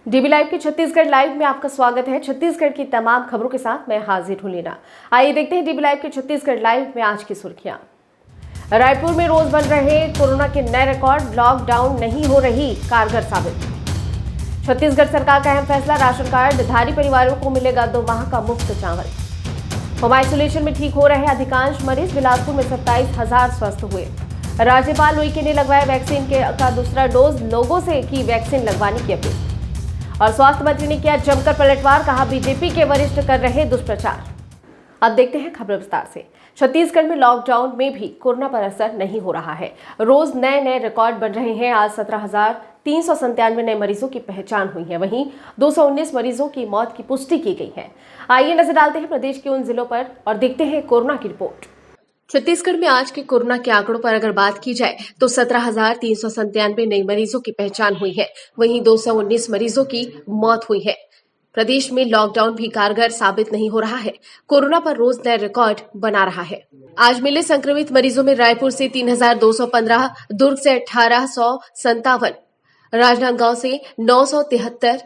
DB live के Chhattisgarh live में आपका स्वागत है। छत्तीसगढ़ की तमाम खबरों के साथ मैं हाजिर हूं लीना। आइए देखते हैं डीबी लाइव के छत्तीसगढ़ लाइव में आज की सुर्खियां। रायपुर में रोज बन रहे कोरोना के नए रिकॉर्ड, लॉकडाउन नहीं हो रही कारगर साबित। छत्तीसगढ़ सरकार का अहम फैसला, राशन कार्ड धारी परिवारों को मिलेगा 2 माह का मुफ्त चावल। होम आइसोलेशन में ठीक हो रहे अधिकांश मरीज, बिलासपुर में 27,000 स्वस्थ हुए। राज्यपाल उइके ने लगवाया वैक्सीन का दूसरा डोज, लोगों से की वैक्सीन लगवाने की अपील। और स्वास्थ्य मंत्री ने किया जमकर पलटवार, कहा बीजेपी के वरिष्ठ कर रहे दुष्प्रचार। अब देखते हैं खबर विस्तार से। छत्तीसगढ़ में लॉकडाउन में भी कोरोना पर असर नहीं हो रहा है। रोज नए रिकॉर्ड बन रहे हैं। आज 17,397 नए मरीजों की पहचान हुई है। वहीं 219 मरीजों की मौत की पुष्टि की गई है। आइए नजर डालते हैं प्रदेश के उन जिलों पर और देखते हैं कोरोना की रिपोर्ट। छत्तीसगढ़ में आज के कोरोना के आंकड़ों पर अगर बात की जाए तो 17,397 नए मरीजों की पहचान हुई है। वहीं 219 मरीजों की मौत हुई है। प्रदेश में लॉकडाउन भी कारगर साबित नहीं हो रहा है। कोरोना पर रोज नए रिकॉर्ड बना रहा है। आज मिले संक्रमित मरीजों में रायपुर से 3,215, दुर्ग से 1,857, राजनांदगांव से 973,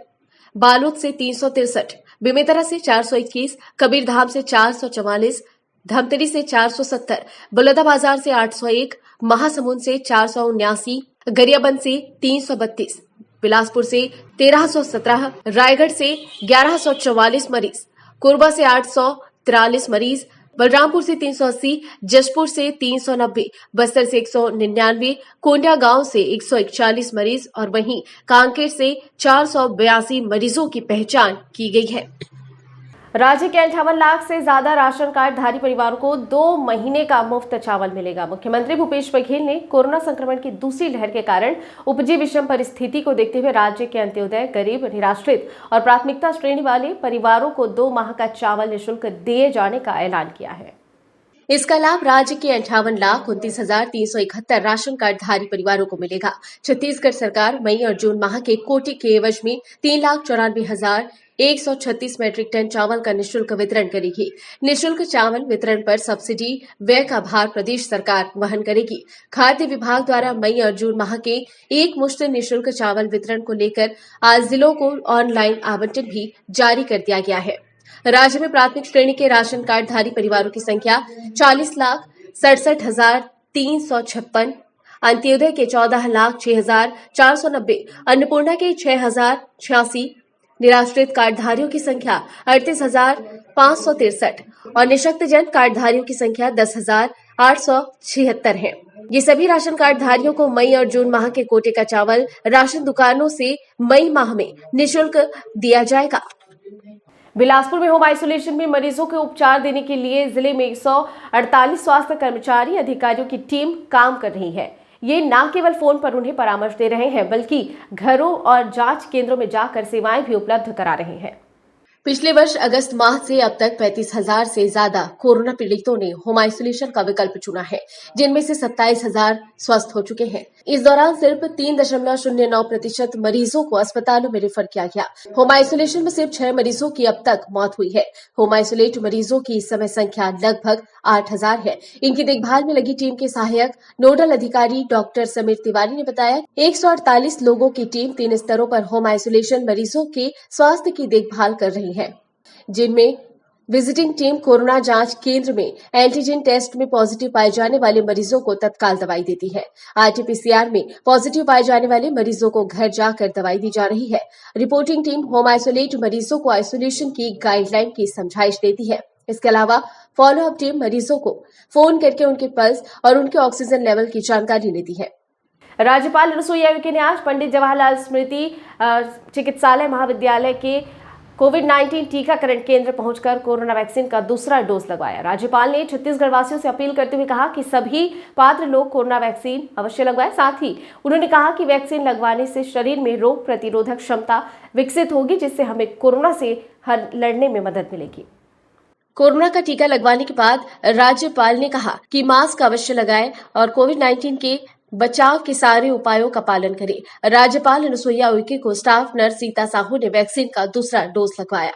बालोद से 363, बेमेतरा से 421, कबीरधाम से 444, धमतरी से 470, बलौदाबाजार से 801, महासमुंद से 479, गरियाबंद से 332, बिलासपुर से 1,317, रायगढ़ से 1,144 मरीज, कोरबा से 843 मरीज, बलरामपुर से 380, जशपुर से 390, बस्तर से 199, कोंडागांव से 141 मरीज और वहीं कांकेर से 482 मरीजों की पहचान की गई है। राज्य के 58 लाख से ज्यादा राशन कार्ड धारी परिवारों को 2 महीने का मुफ्त चावल मिलेगा। मुख्यमंत्री भूपेश बघेल ने कोरोना संक्रमण की दूसरी लहर के कारण उपजी विषम परिस्थिति को देखते हुए राज्य के अंत्योदय, गरीब, निराश्रित और प्राथमिकता श्रेणी वाले परिवारों को 2 माह का चावल निःशुल्क दिए जाने का ऐलान किया है। इसका लाभ राज्य के 58,29,371 राशन कार्ड धारी परिवारों को मिलेगा। छत्तीसगढ़ सरकार मई और जून माह के कोटे के एवज में 3,94,136 मैट्रिक टन चावल का निःशुल्क वितरण करेगी। निःशुल्क चावल वितरण पर सब्सिडी व्यय का भार प्रदेश सरकार वहन करेगी। खाद्य विभाग द्वारा मई और जून माह के एक मुश्त निःशुल्क चावल वितरण को लेकर आज जिलों को ऑनलाइन आवंटन भी जारी कर दिया गया है। राज्य में प्राथमिक श्रेणी के राशन कार्ड धारी परिवारों की संख्या 40,67,356, अंत्योदय के 14,06,490, अन्नपूर्णा के 6,086, निराश्रित कार्डधारियों की संख्या 38,563 और निःशक्तजन कार्डधारियों की संख्या 10,876 है। ये सभी राशन कार्डधारियों को मई और जून माह के कोटे का चावल राशन दुकानों से मई माह में निःशुल्क दिया जाएगा। बिलासपुर में होम आइसोलेशन में मरीजों को उपचार देने के लिए जिले में 148 स्वास्थ्य कर्मचारी अधिकारियों की टीम काम कर रही है। ये न केवल फोन पर उन्हें परामर्श दे रहे हैं बल्कि घरों और जांच केंद्रों में जाकर सेवाएं भी उपलब्ध करा रहे हैं। पिछले वर्ष अगस्त माह से अब तक 35,000 से ज्यादा कोरोना पीड़ितों ने होम आइसोलेशन का विकल्प चुना है, जिनमें से 27,000 स्वस्थ हो चुके हैं। इस दौरान सिर्फ 3.09% मरीजों को अस्पतालों में रेफर किया गया। होम आइसोलेशन में सिर्फ 6 मरीजों की अब तक मौत हुई है। होम आइसोलेट मरीजों की इस समय संख्या लगभग 8,000 है। इनकी देखभाल में लगी टीम के सहायक नोडल अधिकारी डॉक्टर समीर तिवारी ने बताया, 148 लोगों की टीम 3 स्तरों पर होम आइसोलेशन मरीजों के स्वास्थ्य की देखभाल कर रही है, जिनमें विजिटिंग टीम कोरोना जांच केंद्र में एंटीजन टेस्ट में पॉजिटिव पाए जाने वाले मरीजों को तत्काल दवाई देती है। आरटीपीसीआर में पॉजिटिव पाए जाने वाले मरीजों को घर जाकर दवाई दी जा रही है। रिपोर्टिंग टीम होम आइसोलेट मरीजों को आइसोलेशन की गाइडलाइन की समझाइश देती है। इसके अलावा फॉलोअप टीम मरीजों को फोन करके उनके पल्स और उनके ऑक्सीजन लेवल की जानकारी लेती है। राज्यपाल अनुसुईया उइके ने आज पंडित जवाहरलाल स्मृति चिकित्सालय महाविद्यालय के कोविड-19 टीकाकरण केंद्र पहुंचकर कोरोना वैक्सीन का दूसरा डोज लगवाया। राज्यपाल ने छत्तीसगढ़ वासियों से अपील करते हुए कहा कि सभी पात्र लोग कोरोना वैक्सीन अवश्य लगवाएं। साथ ही उन्होंने कहा कि वैक्सीन लगवाने से शरीर में रोग प्रतिरोधक क्षमता विकसित होगी, जिससे हमें कोरोना से लड़ने में मदद मिलेगी। कोरोना का टीका लगवाने के बाद राज्यपाल ने कहा कि मास्क अवश्य लगाएं और कोविड-19 के बचाव के सारे उपायों का पालन करें। राज्यपाल अनुसुईया उइके को स्टाफ नर्स सीता साहू ने वैक्सीन का दूसरा डोज लगवाया।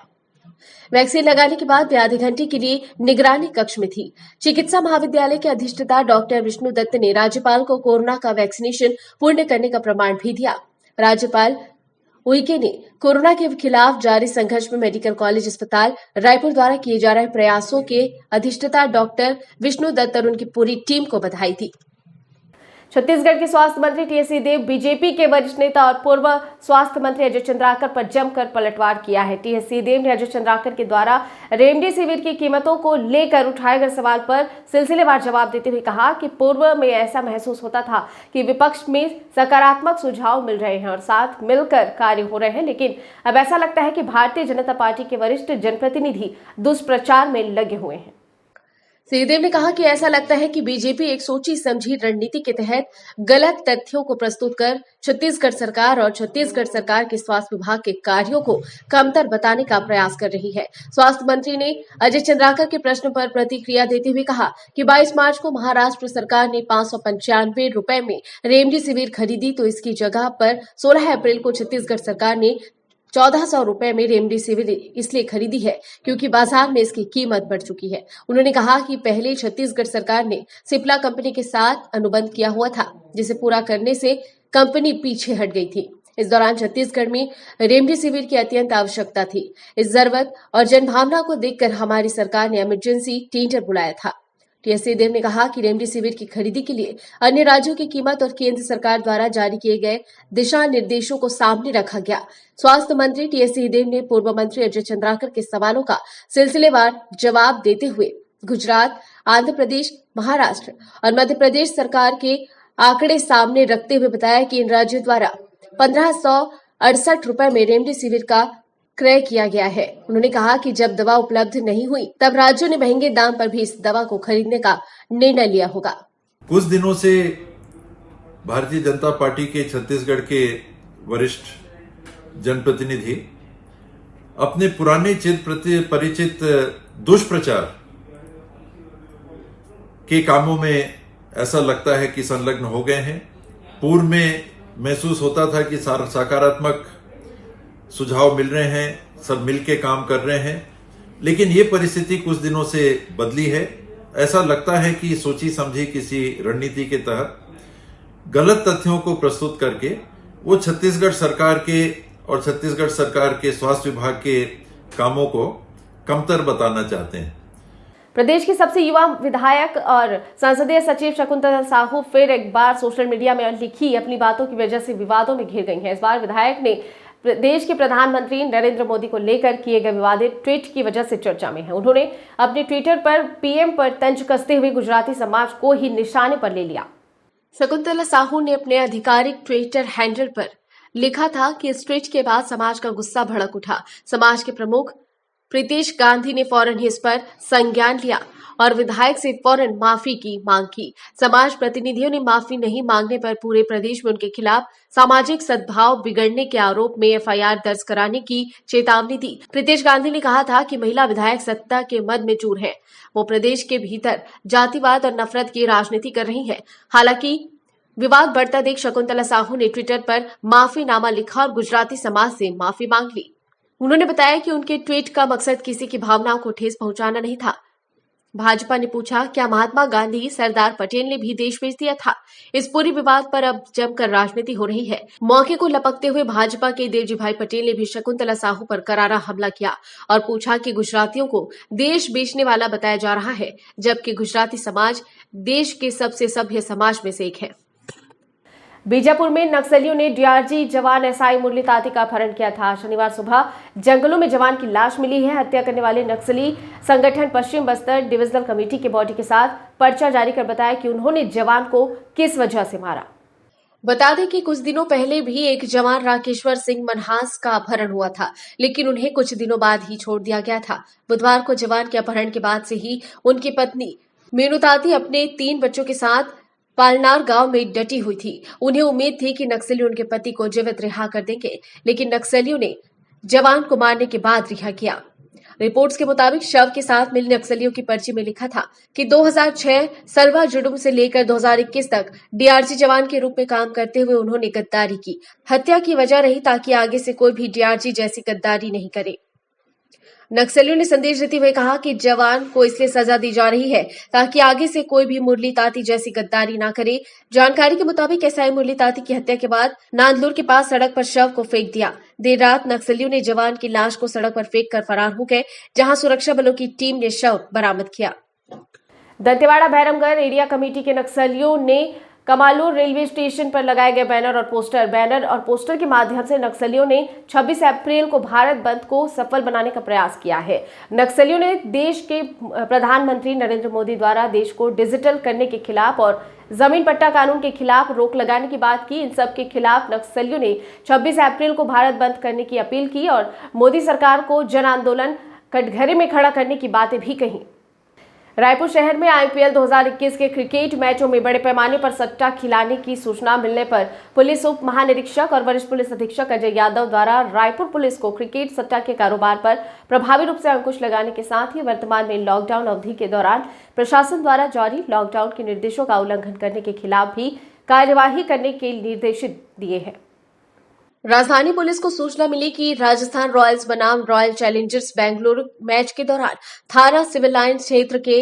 वैक्सीन लगाने के बाद वे आधे घंटे के लिए निगरानी कक्ष में थी। चिकित्सा महाविद्यालय के अधिष्ठाता डॉक्टर विष्णु दत्त ने राज्यपाल को कोरोना का वैक्सीनेशन पूर्ण करने का प्रमाण भी दिया। राज्यपाल उइके ने कोरोना के खिलाफ जारी संघर्ष में मेडिकल कॉलेज अस्पताल रायपुर द्वारा किए जा रहे प्रयासों के अधिष्ठाता डॉक्टर विष्णु दत्त और उनकी पूरी टीम को बधाई दी। छत्तीसगढ़ के स्वास्थ्य मंत्री टीएस सिंहदेव, बीजेपी के वरिष्ठ नेता और पूर्व स्वास्थ्य मंत्री अजय चंद्राकर पर जमकर पलटवार किया है। टीएस सिंहदेव ने अजय चंद्राकर के द्वारा रेमडेसिविर की कीमतों को लेकर उठाए गए सवाल पर सिलसिलेवार जवाब देते हुए कहा कि पूर्व में ऐसा महसूस होता था कि विपक्ष में सकारात्मक सुझाव मिल रहे हैं और साथ मिलकर कार्य हो रहे हैं, लेकिन अब ऐसा लगता है कि भारतीय जनता पार्टी के वरिष्ठ जनप्रतिनिधि दुष्प्रचार में लगे हुए हैं। सिंहदेव ने कहा कि ऐसा लगता है कि बीजेपी एक सोची समझी रणनीति के तहत गलत तथ्यों को प्रस्तुत कर छत्तीसगढ़ सरकार और छत्तीसगढ़ सरकार के स्वास्थ्य विभाग के कार्यों को कमतर बताने का प्रयास कर रही है। स्वास्थ्य मंत्री ने अजय चंद्राकर के प्रश्न पर प्रतिक्रिया देते हुए कहा कि 22 मार्च को महाराष्ट्र सरकार ने 595 रुपए में रेमडेसिविर खरीदी, तो इसकी जगह पर 16 अप्रैल को छत्तीसगढ़ सरकार ने 1400 रुपए में रेमडेसिविर इसलिए खरीदी है क्योंकि बाजार में इसकी कीमत बढ़ चुकी है। उन्होंने कहा कि पहले छत्तीसगढ़ सरकार ने सिप्ला कंपनी के साथ अनुबंध किया हुआ था, जिसे पूरा करने से कंपनी पीछे हट गई थी। इस दौरान छत्तीसगढ़ में रेमडेसिविर की अत्यंत आवश्यकता थी। इस जरूरत और जनभावना को देखकर हमारी सरकार ने इमरजेंसी टेंडर बुलाया था। टीएस सिंहदेव ने कहा कि रेमडेसिविर की खरीदी के लिए अन्य राज्यों की कीमत और केंद्र सरकार द्वारा जारी किए गए दिशा निर्देशों को सामने रखा गया। स्वास्थ्य मंत्री टीएस सिंहदेव ने पूर्व मंत्री अजय चंद्राकर के सवालों का सिलसिलेवार जवाब देते हुए गुजरात, आंध्र प्रदेश, महाराष्ट्र और मध्य प्रदेश सरकार के आंकड़े सामने रखते हुए बताया कि इन राज्यों द्वारा 1568 रुपए में रेमडेसिविर का क्रय किया गया है। उन्होंने कहा कि जब दवा उपलब्ध नहीं हुई तब राज्यों ने महंगे दाम पर भी इस दवा को खरीदने का निर्णय लिया होगा। कुछ दिनों से भारतीय जनता पार्टी के छत्तीसगढ़ के वरिष्ठ जनप्रतिनिधि अपने पुराने परिचित दुष्प्रचार के कामों में ऐसा लगता है कि संलग्न हो गए हैं। पूर्व में महसूस होता था कि सकारात्मक सुझाव मिल रहे हैं, सब मिलके काम कर रहे हैं, लेकिन ये परिस्थिति कुछ दिनों से बदली है। ऐसा लगता है कि सोची समझी किसी रणनीति के तहत गलत तथ्यों को प्रस्तुत करके वो छत्तीसगढ़ सरकार के और छत्तीसगढ़ सरकार के स्वास्थ्य विभाग के कामों को कमतर बताना चाहते हैं। प्रदेश की सबसे युवा विधायक और संसदीय सचिव शकुंतला साहू फिर एक बार सोशल मीडिया में लिखी अपनी बातों की वजह से विवादों में घिर गई हैं। इस बार विधायक ने देश के प्रधानमंत्री नरेंद्र मोदी को लेकर किए गए विवादित ट्वीट की वजह से चर्चा में है। उन्होंने अपने ट्विटर पर पीएम पर तंज कसते हुए गुजराती समाज को ही निशाने पर ले लिया। शकुंतला साहू ने अपने आधिकारिक ट्विटर हैंडल पर लिखा था कि इस ट्वीट के बाद समाज का गुस्सा भड़क उठा। समाज के प्रमुख प्रीतेश गांधी ने फौरन ही इस पर संज्ञान लिया और विधायक से फौरन माफी की मांग की। समाज प्रतिनिधियों ने माफी नहीं मांगने पर पूरे प्रदेश में उनके खिलाफ सामाजिक सद्भाव बिगड़ने के आरोप में एफआईआर दर्ज कराने की चेतावनी दी। प्रीतेश गांधी ने कहा था कि महिला विधायक सत्ता के मद में चूर हैं। वो प्रदेश के भीतर जातिवाद और नफरत की राजनीति कर रही हैं। हालांकि विवाद बढ़ता देख शकुंतला साहू ने ट्विटर पर माफीनामा लिखा और गुजराती समाज से माफी मांग ली। उन्होंने बताया कि उनके ट्वीट का मकसद किसी की भावनाओं को ठेस पहुंचाना नहीं था। भाजपा ने पूछा, क्या महात्मा गांधी, सरदार पटेल ने भी देश बेच दिया था? इस पूरी विवाद पर अब जमकर राजनीति हो रही है। मौके को लपकते हुए भाजपा के देवजी भाई पटेल ने भी शकुंतला साहू पर करारा हमला किया और पूछा कि गुजरातियों को देश बेचने वाला बताया जा रहा है, जबकि गुजराती समाज देश के सबसे सभ्य समाज में से एक है। बीजापुर में नक्सलियों ने डीआरजी जवान एसआई मुरली ताती का अपहरण किया था। शनिवार सुबह जंगलों में जवान की लाश मिली है। हत्या करने वाले नक्सली संगठन पश्चिम बस्तर डिविजनल कमेटी के बॉडी के साथ पर्चा जारी कर बताया कि उन्होंने जवान को किस वजह से मारा। बता दें कि कुछ दिनों पहले भी एक जवान राकेश्वर सिंह मनहास का अपहरण हुआ था, लेकिन उन्हें कुछ दिनों बाद ही छोड़ दिया गया था। बुधवार को जवान के अपहरण के बाद से ही उनकी पत्नी मीनू ताती अपने 3 बच्चों के साथ पालनार गांव में डटी हुई थी। उन्हें उम्मीद थी कि नक्सली उनके पति को जीवित रिहा कर देंगे, लेकिन नक्सलियों ने जवान को मारने के बाद रिहा किया। रिपोर्ट्स के मुताबिक शव के साथ मिले नक्सलियों की पर्ची में लिखा था कि 2006 सरवा जुडुम से लेकर 2021 तक डीआरजी जवान के रूप में काम करते हुए उन्होंने गद्दारी की। हत्या की वजह रही ताकि आगे से कोई भी डीआरजी जैसी गद्दारी नहीं करे। नक्सलियों ने संदेश देते हुए कहा कि जवान को इसलिए सजा दी जा रही है ताकि आगे से कोई भी मुरली ताती जैसी गद्दारी ना करे। जानकारी के मुताबिक एसआई मुरली ताती की हत्या के बाद नांदलूर के पास सड़क पर शव को फेंक दिया। देर रात नक्सलियों ने जवान की लाश को सड़क पर फेंक कर फरार हो गए, जहां सुरक्षा बलों की टीम ने शव बरामद किया। दंतेवाड़ा भैरमगढ़ एरिया कमेटी के नक्सलियों ने कमालूर रेलवे स्टेशन पर लगाए गए बैनर और पोस्टर के माध्यम से नक्सलियों ने 26 अप्रैल को भारत बंद को सफल बनाने का प्रयास किया है। नक्सलियों ने देश के प्रधानमंत्री नरेंद्र मोदी द्वारा देश को डिजिटल करने के खिलाफ और जमीन पट्टा कानून के खिलाफ रोक लगाने की बात की। इन सब के खिलाफ नक्सलियों ने 26 अप्रैल को भारत बंद करने की अपील की और मोदी सरकार को जन आंदोलन कटघरे में खड़ा करने की बातें भी कही। रायपुर शहर में आईपीएल 2021 के क्रिकेट मैचों में बड़े पैमाने पर सट्टा खिलाने की सूचना मिलने पर पुलिस उप महानिरीक्षक और वरिष्ठ पुलिस अधीक्षक अजय यादव द्वारा रायपुर पुलिस को क्रिकेट सट्टा के कारोबार पर प्रभावी रूप से अंकुश लगाने के साथ ही वर्तमान में लॉकडाउन अवधि के दौरान प्रशासन द्वारा जारी लॉकडाउन के निर्देशों का उल्लंघन करने के खिलाफ भी कार्यवाही करने के निर्देश दिए हैं। राजधानी पुलिस को सूचना मिली कि राजस्थान रॉयल्स बनाम रॉयल चैलेंजर्स बेंगलुरु मैच के दौरान थाना सिविल लाइन क्षेत्र के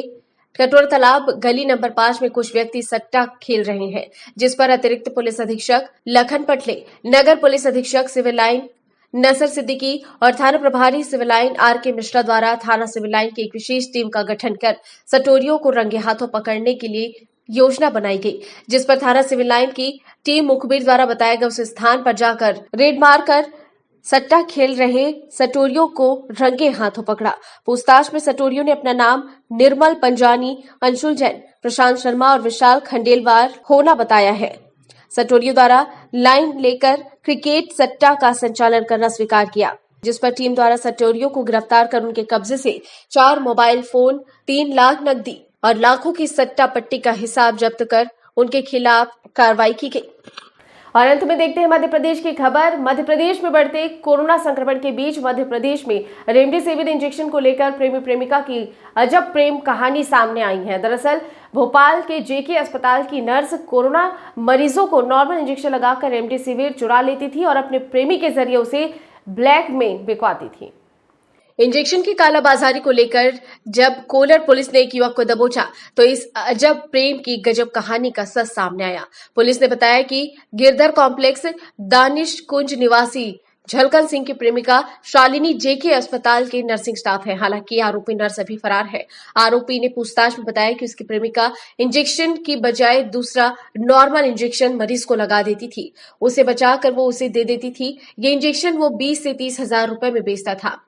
कटोरा तालाब गली नंबर 5 में कुछ व्यक्ति सट्टा खेल रहे हैं, जिस पर अतिरिक्त पुलिस अधीक्षक लखन पटले, नगर पुलिस अधीक्षक सिविल लाइन नसर सिद्दीकी और थाना प्रभारी सिविल लाइन आर.के. मिश्रा द्वारा थाना सिविल लाइन की एक विशेष टीम का गठन कर सटोरियों को रंगे हाथों पकड़ने के लिए योजना बनाई गई, जिस पर थाना सिविल लाइन की टीम मुखबिर द्वारा बताए गए उस स्थान पर जाकर रेड मारकर सट्टा खेल रहे सटोरियों को रंगे हाथों पकड़ा। पूछताछ में सटोरियों ने अपना नाम निर्मल पंजानी, अंशुल जैन, प्रशांत शर्मा और विशाल खंडेलवाल होना बताया है। सटोरियों द्वारा लाइन लेकर क्रिकेट सट्टा का संचालन करना स्वीकार किया, जिस पर टीम द्वारा सटोरियों को गिरफ्तार कर उनके कब्जे से 4 मोबाइल फोन, 3 लाख नकदी और लाखों की सट्टा पट्टी का हिसाब जब्त कर उनके खिलाफ कार्रवाई की गई। और अंत में देखते हैं मध्य प्रदेश की खबर। मध्य प्रदेश में बढ़ते कोरोना संक्रमण के बीच मध्य प्रदेश में रेमडेसिविर इंजेक्शन को लेकर प्रेमी प्रेमिका की अजब प्रेम कहानी सामने आई है। दरअसल भोपाल के जेके अस्पताल की नर्स कोरोना मरीजों को नॉर्मल इंजेक्शन लगाकर रेमडेसिविर चुरा लेती थी और अपने प्रेमी के जरिए उसे ब्लैक में बिकवाती थी। इंजेक्शन की कालाबाजारी को लेकर जब कोलर पुलिस ने एक युवक को दबोचा तो इस अजब प्रेम की गजब कहानी का सच सामने आया। पुलिस ने बताया कि गिरधर कॉम्प्लेक्स दानिश कुंज निवासी झलकन सिंह की प्रेमिका शालिनी जेके अस्पताल के नर्सिंग स्टाफ है। हालांकि आरोपी नर्स अभी फरार है। आरोपी ने पूछताछ में बताया कि उसकी प्रेमिका इंजेक्शन की बजाय दूसरा नॉर्मल इंजेक्शन मरीज को लगा देती थी, उसे बचाकर वो उसे दे देती थी। ये इंजेक्शन वो 20 से 30 हजार रुपए में बेचता था।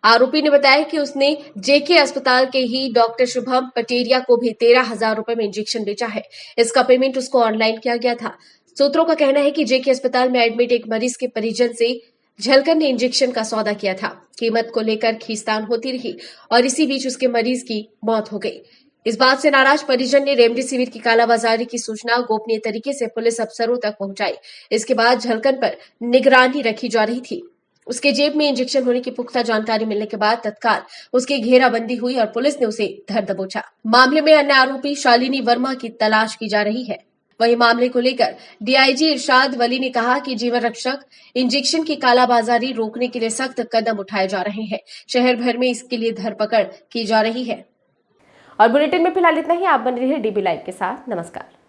आरोपी ने बताया कि उसने जेके अस्पताल के ही डॉक्टर शुभम पटेरिया को भी 13,000 रुपए में इंजेक्शन बेचा है। इसका पेमेंट उसको ऑनलाइन किया गया था। सूत्रों का कहना है कि जेके अस्पताल में एडमिट एक मरीज के परिजन से झलकन ने इंजेक्शन का सौदा किया था। कीमत को लेकर खींचतान होती रही और इसी बीच उसके मरीज की मौत हो गई। इस बात से नाराज परिजन ने रेमडेसिविर की कालाबाजारी की सूचना गोपनीय तरीके से पुलिस अफसरों तक पहुंचाई। इसके बाद झलकन पर निगरानी रखी जा रही थी। उसके जेब में इंजेक्शन होने की पुख्ता जानकारी मिलने के बाद तत्काल उसकी घेराबंदी हुई और पुलिस ने उसे धर दबोचा। मामले में अन्य आरोपी शालिनी वर्मा की तलाश की जा रही है। वहीं मामले को लेकर डीआईजी इरशाद वली ने कहा कि जीवन रक्षक इंजेक्शन की कालाबाजारी रोकने के लिए सख्त कदम उठाए जा रहे हैं। शहर भर में इसके लिए धरपकड़ की जा रही है। और बुलेटिन में फिलहाल इतना ही। आप बन रही है डीबी लाइव के साथ। नमस्कार।